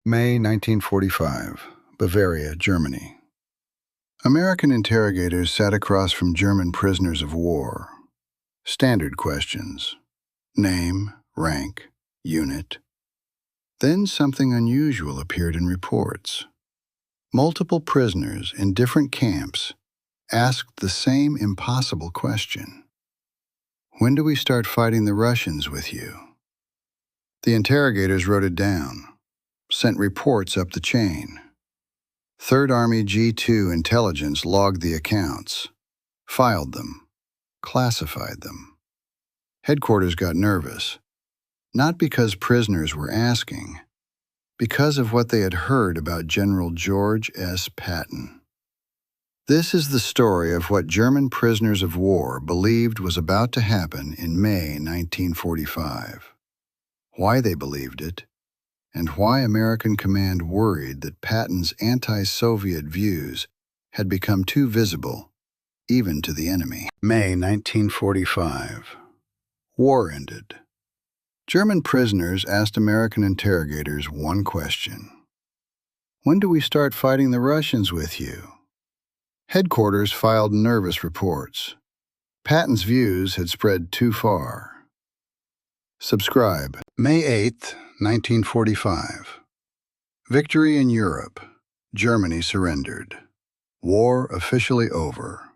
May 1945, Bavaria, Germany. American interrogators sat across from German prisoners of war. Standard questions: name, rank, unit. Then something unusual appeared in reports. Multiple prisoners in different camps asked the same impossible question. When do we start fighting the Russians with you? The interrogators wrote it down, sent reports up the chain. Third Army G2 intelligence logged the accounts, filed them, classified them. Headquarters got nervous, not because prisoners were asking, because of what they had heard about General George S. Patton. This is the story of what German prisoners of war believed was about to happen in May 1945, why they believed it, and why American command worried that Patton's anti-Soviet views had become too visible, even to the enemy. May 1945. War ended. German prisoners asked American interrogators one question: when do we start fighting the Russians with you? Headquarters filed nervous reports. Patton's views had spread too far. Subscribe. May 8, 1945. Victory in Europe. Germany surrendered. War officially over.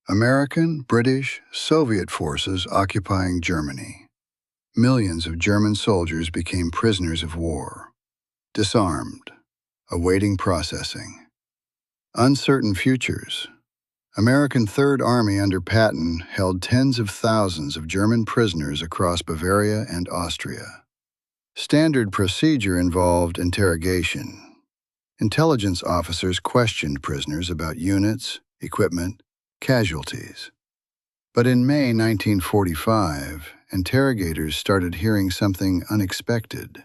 American, British, Soviet forces occupying Germany. Millions of German soldiers became prisoners of war. Disarmed. Awaiting processing. Uncertain futures. American Third Army under Patton held tens of thousands of German prisoners across Bavaria and Austria. Standard procedure involved interrogation. Intelligence officers questioned prisoners about units, equipment, casualties. But in May 1945, interrogators started hearing something unexpected.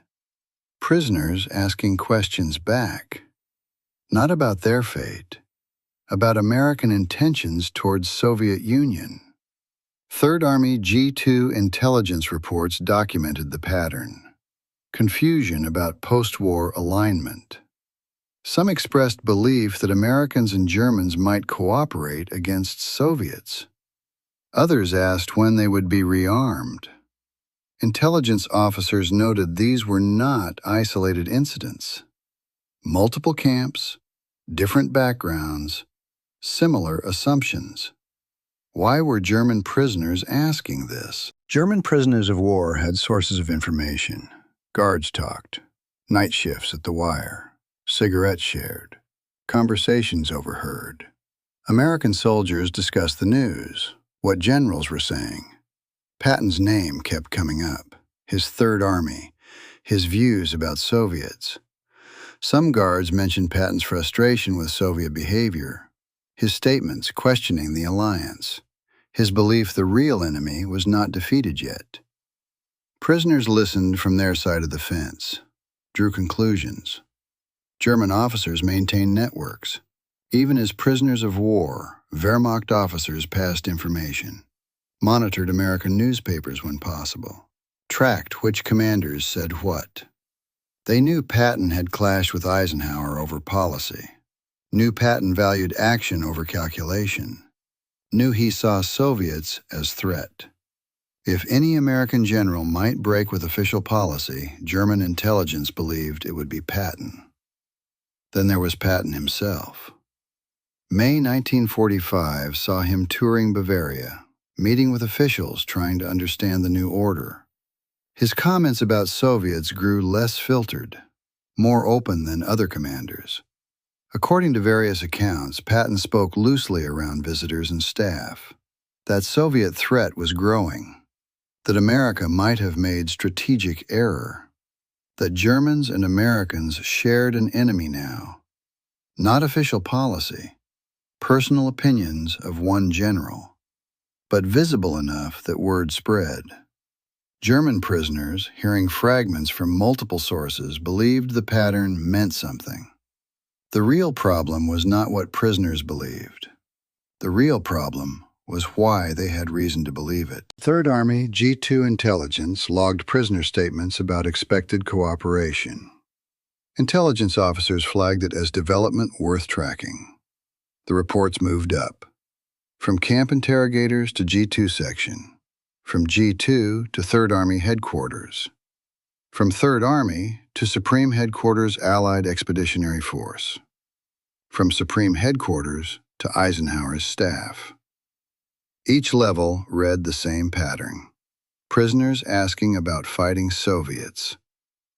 Prisoners asking questions back, not about their fate, about American intentions towards Soviet Union. Third Army G2 intelligence reports documented the pattern. Confusion about post-war alignment. Some expressed belief that Americans and Germans might cooperate against Soviets. Others asked when they would be rearmed. Intelligence officers noted these were not isolated incidents. Multiple camps, different backgrounds, similar assumptions. Why were German prisoners asking this? German prisoners of war had sources of information. Guards talked, night shifts at the wire, cigarettes shared, conversations overheard. American soldiers discussed the news, what generals were saying. Patton's name kept coming up, his Third Army, his views about Soviets. Some guards mentioned Patton's frustration with Soviet behavior, his statements questioning the alliance, his belief the real enemy was not defeated yet. Prisoners listened from their side of the fence, drew conclusions. German officers maintained networks. Even as prisoners of war, Wehrmacht officers passed information, monitored American newspapers when possible, tracked which commanders said what. They knew Patton had clashed with Eisenhower over policy, knew Patton valued action over calculation, knew he saw Soviets as threat. If any American general might break with official policy, German intelligence believed it would be Patton. Then there was Patton himself. May 1945 saw him touring Bavaria, meeting with officials trying to understand the new order. His comments about Soviets grew less filtered, more open than other commanders. According to various accounts, Patton spoke loosely around visitors and staff. That Soviet threat was growing, that America might have made strategic error, that Germans and Americans shared an enemy now. Not official policy, personal opinions of one general, but visible enough that word spread. German prisoners, hearing fragments from multiple sources, believed the pattern meant something. The real problem was not what prisoners believed. The real problem was why they had reason to believe it. Third Army G2 intelligence logged prisoner statements about expected cooperation. Intelligence officers flagged it as development worth tracking. The reports moved up, from camp interrogators to G2 section, from G2 to 3rd Army headquarters, from 3rd Army to Supreme Headquarters Allied Expeditionary Force, from Supreme Headquarters to Eisenhower's staff. Each level read the same pattern: prisoners asking about fighting Soviets,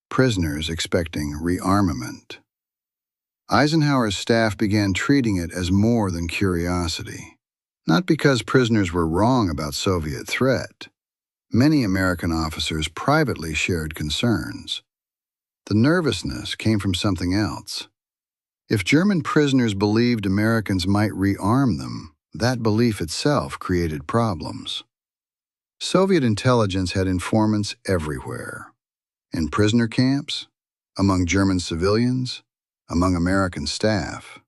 prisoners expecting rearmament. Eisenhower's staff began treating it as more than curiosity, not because prisoners were wrong about Soviet threat. Many American officers privately shared concerns. The nervousness came from something else. If German prisoners believed Americans might rearm them, that belief itself created problems. Soviet intelligence had informants everywhere: in prisoner camps, among German civilians, among American staff.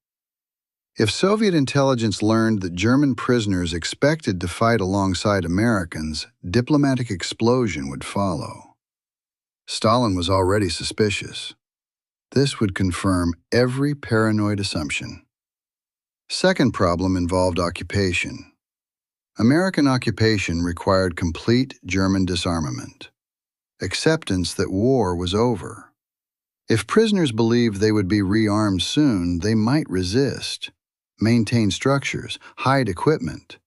If Soviet intelligence learned that German prisoners expected to fight alongside Americans, diplomatic explosion would follow. Stalin was already suspicious. This would confirm every paranoid assumption. Second problem involved occupation. American occupation required complete German disarmament, acceptance that war was over. If prisoners believed they would be rearmed soon, they might resist, maintain structures, hide equipment.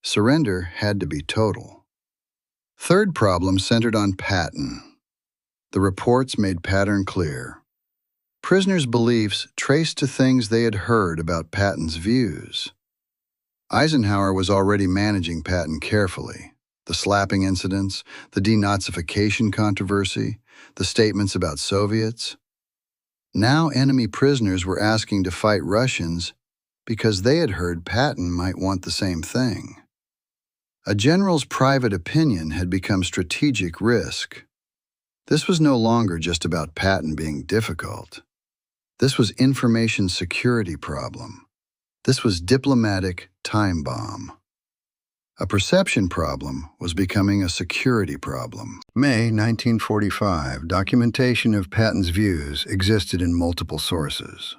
Surrender had to be total. Third problem centered on Patton. The reports made Patton clear. Prisoners' beliefs traced to things they had heard about Patton's views. Eisenhower was already managing Patton carefully. The slapping incidents, the denazification controversy, the statements about Soviets. Now enemy prisoners were asking to fight Russians because they had heard Patton might want the same thing. A general's private opinion had become strategic risk. This was no longer just about Patton being difficult. This was information security problem. This was diplomatic time bomb. A perception problem was becoming a security problem. May 1945, documentation of Patton's views existed in multiple sources.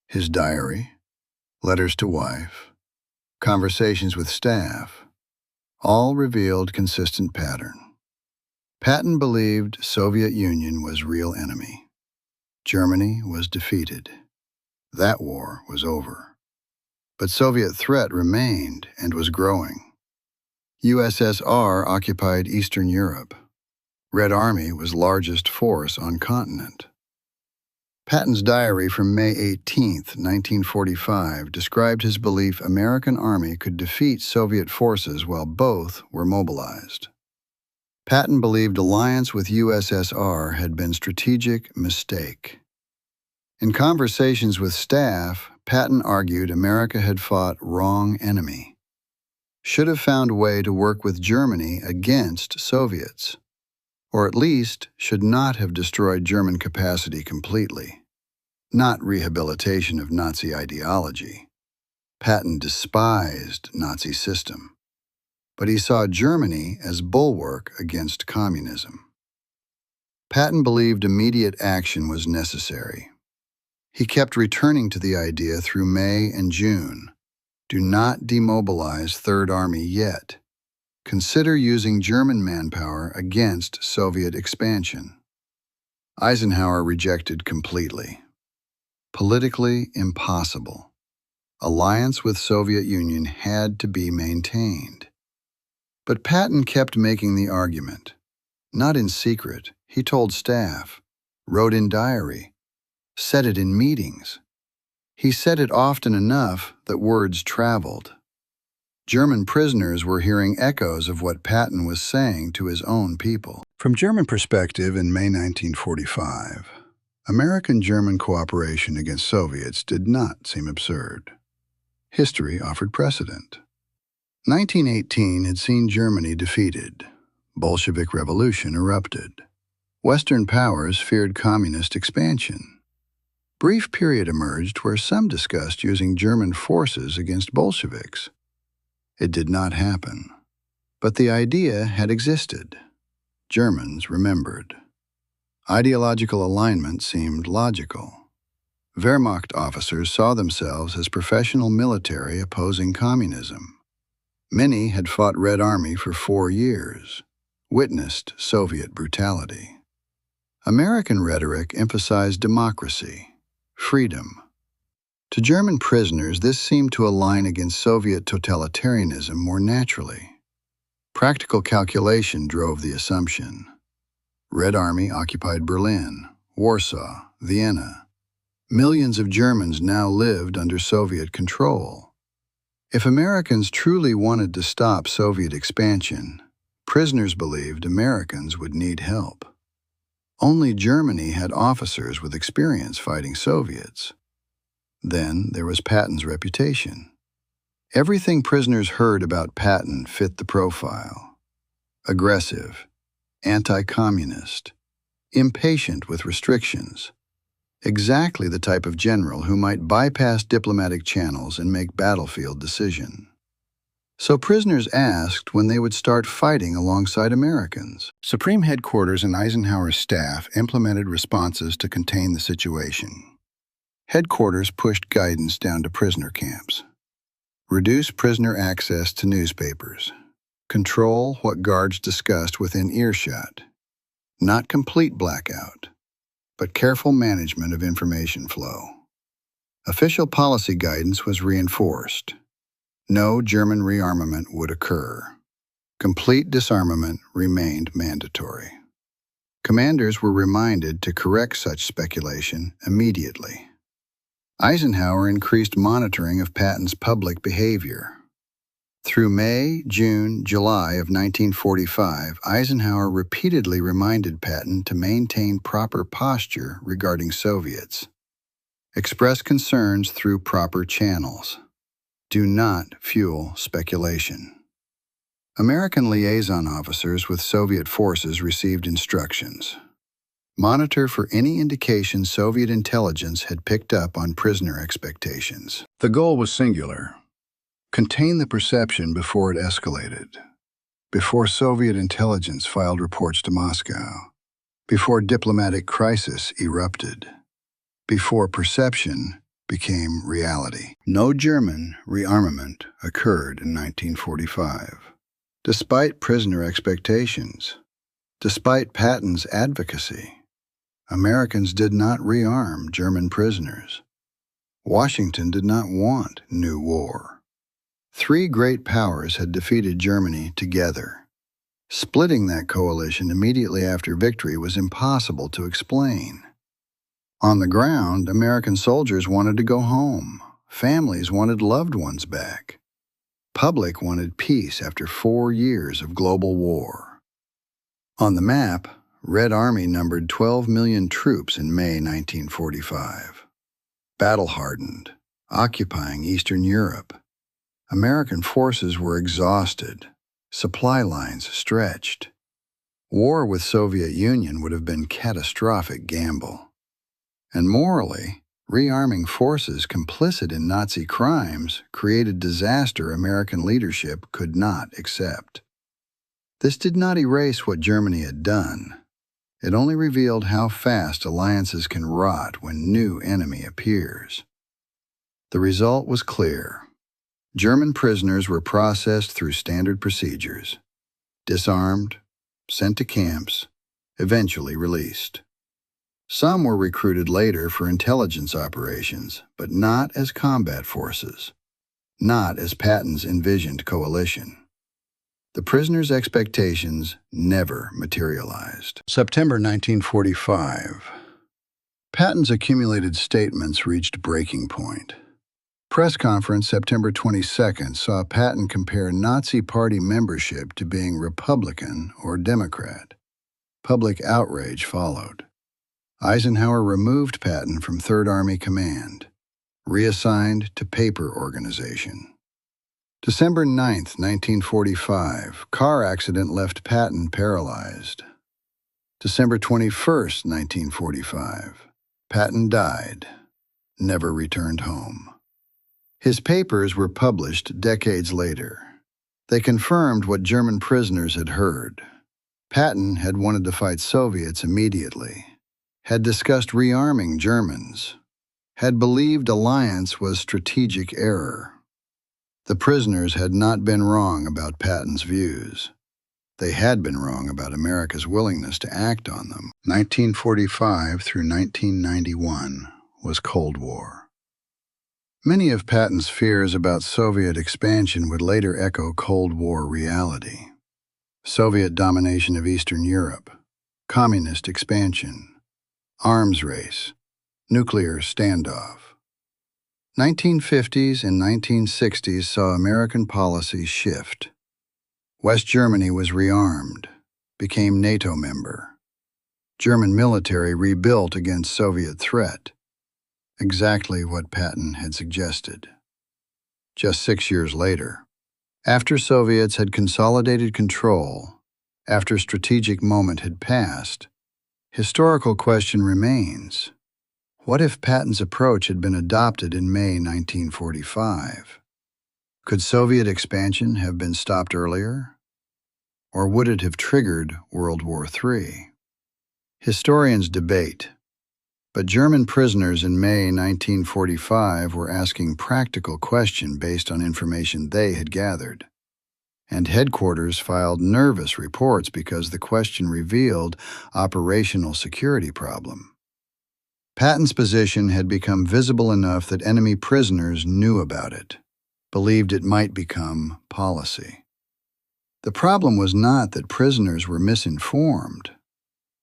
His diary, letters to wife, conversations with staff, all revealed consistent pattern. Patton believed Soviet Union was real enemy. Germany was defeated. That war was over. But Soviet threat remained and was growing. USSR occupied Eastern Europe. Red Army was largest force on continent. Patton's diary from May 18, 1945, described his belief American Army could defeat Soviet forces while both were mobilized. Patton believed alliance with USSR had been strategic mistake. In conversations with staff, Patton argued America had fought wrong enemy, should have found a way to work with Germany against Soviets, or at least should not have destroyed German capacity completely. Not rehabilitation of Nazi ideology. Patton despised Nazi system, but he saw Germany as bulwark against communism. Patton believed immediate action was necessary. He kept returning to the idea through May and June. Do not demobilize Third Army yet. Consider using German manpower against Soviet expansion. Eisenhower rejected completely. Politically impossible. Alliance with Soviet Union had to be maintained. But Patton kept making the argument. Not in secret, he told staff, wrote in diary, said it in meetings. He said it often enough that words traveled. German prisoners were hearing echoes of what Patton was saying to his own people. From German perspective in May 1945, American-German cooperation against Soviets did not seem absurd. History offered precedent. 1918 had seen Germany defeated. Bolshevik revolution erupted. Western powers feared communist expansion. Brief period emerged where some discussed using German forces against Bolsheviks. It did not happen. But the idea had existed. Germans remembered. Ideological alignment seemed logical. Wehrmacht officers saw themselves as professional military opposing communism. Many had fought Red Army for 4 years, witnessed Soviet brutality. American rhetoric emphasized democracy, freedom. To German prisoners, this seemed to align against Soviet totalitarianism more naturally. Practical calculation drove the assumption. Red Army occupied Berlin, Warsaw, Vienna. Millions of Germans now lived under Soviet control. If Americans truly wanted to stop Soviet expansion, prisoners believed Americans would need help. Only Germany had officers with experience fighting Soviets. Then there was Patton's reputation. Everything prisoners heard about Patton fit the profile. Aggressive, anti-communist, impatient with restrictions. Exactly the type of general who might bypass diplomatic channels and make battlefield decisions. So prisoners asked when they would start fighting alongside Americans. Supreme Headquarters and Eisenhower's staff implemented responses to contain the situation. Headquarters pushed guidance down to prisoner camps. Reduce prisoner access to newspapers. Control what guards discussed within earshot. Not complete blackout, but careful management of information flow. Official policy guidance was reinforced. No German rearmament would occur. Complete disarmament remained mandatory. Commanders were reminded to correct such speculation immediately. Eisenhower increased monitoring of Patton's public behavior. Through May, June, July of 1945, Eisenhower repeatedly reminded Patton to maintain proper posture regarding Soviets. Express concerns through proper channels. Do not fuel speculation. American liaison officers with Soviet forces received instructions. Monitor for any indication Soviet intelligence had picked up on prisoner expectations. The goal was singular. Contain the perception before it escalated. Before Soviet intelligence filed reports to Moscow. Before diplomatic crisis erupted. Before perception became reality. No German rearmament occurred in 1945. Despite prisoner expectations, despite Patton's advocacy, Americans did not rearm German prisoners. Washington did not want new war. 3 great powers had defeated Germany together. Splitting that coalition immediately after victory was impossible to explain. On the ground, American soldiers wanted to go home. Families wanted loved ones back. Public wanted peace after 4 years of global war. On the map, Red Army numbered 12 million troops in May 1945. Battle-hardened, occupying Eastern Europe. American forces were exhausted, supply lines stretched. War with Soviet Union would have been a catastrophic gamble. And morally, rearming forces complicit in Nazi crimes created disaster American leadership could not accept. This did not erase what Germany had done. It only revealed how fast alliances can rot when new enemy appears. The result was clear. German prisoners were processed through standard procedures, disarmed, sent to camps, eventually released. Some were recruited later for intelligence operations, but not as combat forces, not as Patton's envisioned coalition. The prisoners' expectations never materialized. September 1945. Patton's accumulated statements reached breaking point. Press conference September 22nd saw Patton compare Nazi Party membership to being Republican or Democrat. Public outrage followed. Eisenhower removed Patton from Third Army Command, reassigned to Paper Organization. December 9, 1945, car accident left Patton paralyzed. December 21, 1945, Patton died, never returned home. His papers were published decades later. They confirmed what German prisoners had heard. Patton had wanted to fight Soviets immediately, had discussed rearming Germans, had believed alliance was strategic error. The prisoners had not been wrong about Patton's views. They had been wrong about America's willingness to act on them. 1945 through 1991 was Cold War. Many of Patton's fears about Soviet expansion would later echo Cold War reality. Soviet domination of Eastern Europe, communist expansion, arms race, nuclear standoff. 1950s and 1960s saw American policy shift. West Germany was rearmed, became NATO member. German military rebuilt against Soviet threat. Exactly what Patton had suggested. Just 6 years later, after Soviets had consolidated control, after strategic moment had passed, historical question remains. What if Patton's approach had been adopted in May 1945? Could Soviet expansion have been stopped earlier? Or would it have triggered World War III? Historians debate, but German prisoners in May 1945 were asking practical questions based on information they had gathered. And headquarters filed nervous reports because the question revealed operational security problem. Patton's position had become visible enough that enemy prisoners knew about it, believed it might become policy. The problem was not that prisoners were misinformed.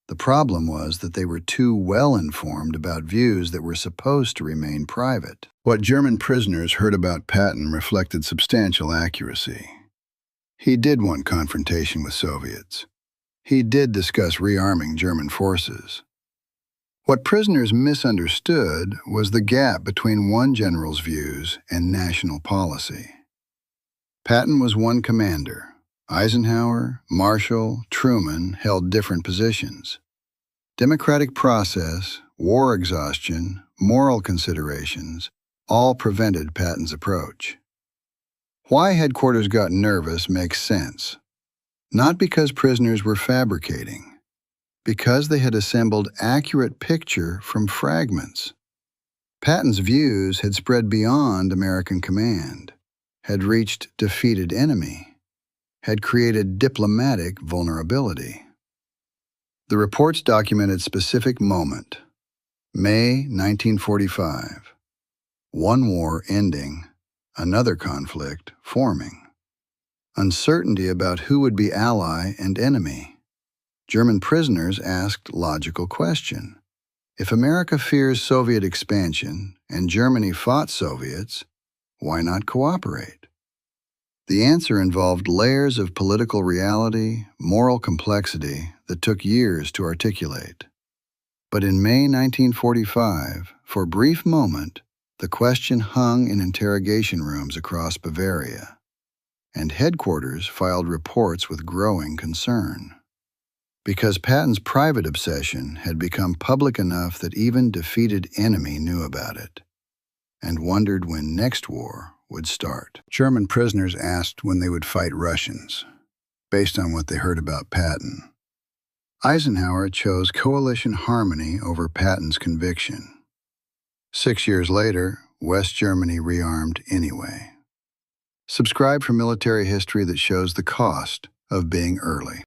The problem was that they were too well informed about views that were supposed to remain private. What German prisoners heard about Patton reflected substantial accuracy. He did want confrontation with Soviets. He did discuss rearming German forces. What prisoners misunderstood was the gap between one general's views and national policy. Patton was one commander. Eisenhower, Marshall, Truman held different positions. Democratic process, war exhaustion, moral considerations all prevented Patton's approach. Why headquarters got nervous makes sense. Not because prisoners were fabricating, because they had assembled accurate picture from fragments. Patton's views had spread beyond American command, had reached defeated enemy, had created diplomatic vulnerability. The reports documented specific moment, May 1945, one war ending, another conflict forming. Uncertainty about who would be ally and enemy. German prisoners asked logical question. If America fears Soviet expansion and Germany fought Soviets, why not cooperate? The answer involved layers of political reality, moral complexity that took years to articulate. But in May 1945, for a brief moment, the question hung in interrogation rooms across Bavaria, and headquarters filed reports with growing concern. Because Patton's private obsession had become public enough that even defeated enemy knew about it, and wondered when next war would start. German prisoners asked when they would fight Russians, based on what they heard about Patton. Eisenhower chose coalition harmony over Patton's conviction. 6 years later, West Germany rearmed anyway. Subscribe for military history that shows the cost of being early.